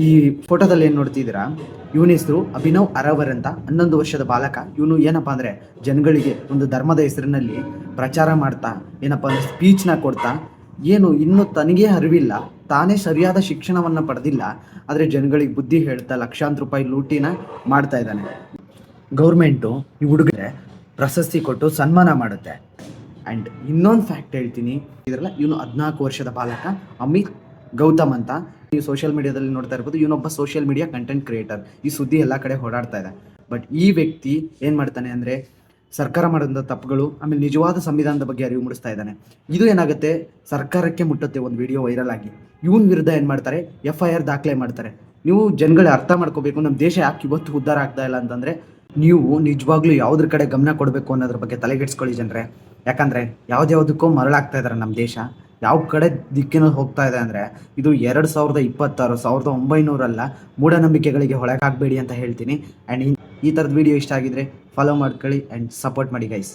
ಈ ಫೋಟೋದಲ್ಲಿ ಏನು ನೋಡ್ತಿದ್ದೀರಾ, ಇವನ ಹೆಸರು ಅಭಿನವ್ ಅರವರ್ ಅಂತ. 11 ವರ್ಷದ ಬಾಲಕ. ಇವನು ಏನಪ್ಪ ಅಂದರೆ ಜನಗಳಿಗೆ ಒಂದು ಧರ್ಮದ ಹೆಸರಿನಲ್ಲಿ ಪ್ರಚಾರ ಮಾಡ್ತಾ, ಏನಪ್ಪ ಅಂದರೆ ಸ್ಪೀಚ್ನ ಕೊಡ್ತಾ, ಏನು ಇನ್ನೂ ತನಗೇ ಅರಿವಿಲ್ಲ, ತಾನೇ ಸರಿಯಾದ ಶಿಕ್ಷಣವನ್ನು ಪಡೆದಿಲ್ಲ, ಆದರೆ ಜನಗಳಿಗೆ ಬುದ್ಧಿ ಹೇಳ್ತಾ ಲಕ್ಷಾಂತರ ರೂಪಾಯಿ ಲೂಟಿನ ಮಾಡ್ತಾ ಇದ್ದಾನೆ. ಗೌರ್ಮೆಂಟು ಈ ಹುಡುಗರೆ ಪ್ರಶಸ್ತಿ ಕೊಟ್ಟು ಸನ್ಮಾನ ಮಾಡುತ್ತೆ. ಆ್ಯಂಡ್ ಇನ್ನೊಂದು ಫ್ಯಾಕ್ಟ್ ಹೇಳ್ತೀನಿ, ಇದರಲ್ಲ ಇವನು 14 ವರ್ಷದ ಬಾಲಕ ಅಮಿತ್ ಗೌತಮ್ ಅಂತ. ನೀವು ಸೋಷಿಯಲ್ ಮೀಡಿಯಾದಲ್ಲಿ ನೋಡ್ತಾ ಇರ್ಬೋದು, ಇವನೊಬ್ಬ ಸೋಷಿಯಲ್ ಮೀಡಿಯಾ ಕಂಟೆಂಟ್ ಕ್ರಿಯೇಟರ್. ಈ ಸುದ್ದಿ ಎಲ್ಲ ಕಡೆ ಓಡಾಡ್ತಾ ಇದೆ. ಬಟ್ ಈ ವ್ಯಕ್ತಿ ಏನು ಮಾಡ್ತಾನೆ ಅಂದರೆ ಸರ್ಕಾರ ಮಾಡೋಂಥ ತಪ್ಪುಗಳು, ಆಮೇಲೆ ನಿಜವಾದ ಸಂವಿಧಾನದ ಬಗ್ಗೆ ಅರಿವು ಮೂಡಿಸ್ತಾ ಇದ್ದಾನೆ. ಇದು ಏನಾಗುತ್ತೆ, ಸರ್ಕಾರಕ್ಕೆ ಮುಟ್ಟುತ್ತೆ ಒಂದು ವಿಡಿಯೋ ವೈರಲ್ ಆಗಿ. ಇವನ ವಿರುದ್ಧ ಏನು ಮಾಡ್ತಾರೆ, FIR ದಾಖಲೆ ಮಾಡ್ತಾರೆ. ನೀವು ಜನಗಳೇ ಅರ್ಥ ಮಾಡ್ಕೋಬೇಕು, ನಮ್ಮ ದೇಶ ಯಾಕೆ ಇವತ್ತು ಉದ್ಧಾರ ಆಗ್ತಾ ಇಲ್ಲ ಅಂತಂದರೆ, ನೀವು ನಿಜವಾಗ್ಲೂ ಯಾವುದ್ರ ಕಡೆ ಗಮನ ಕೊಡಬೇಕು ಅನ್ನೋದ್ರ ಬಗ್ಗೆ ತಲೆಗೆಡ್ಸ್ಕೊಳ್ಳಿ ಜನರೇ. ಯಾಕಂದರೆ ಯಾವುದ್ಯಾವುದಕ್ಕೂ ಮರಳಾಗ್ತಾ ಇದ್ದಾರೆ ನಮ್ಮ ದೇಶ. ಯಾವ ಕಡೆ ದಿಕ್ಕಿನಲ್ಲಿ ಹೋಗ್ತಾ ಇದೆ ಅಂದರೆ, ಇದು 2026 1900 ಮೂಢನಂಬಿಕೆಗಳಿಗೆ ಹೊಳಗಾಗಬೇಡಿ ಅಂತ ಹೇಳ್ತೀನಿ. ಆ್ಯಂಡ್ ಈ ಥರದ ವಿಡಿಯೋ ಇಷ್ಟ ಆಗಿದ್ರೆ ಫಾಲೋ ಮಾಡ್ಕೊಳ್ಳಿ ಆ್ಯಂಡ್ ಸಪೋರ್ಟ್ ಮಾಡಿ ಗೈಸ್.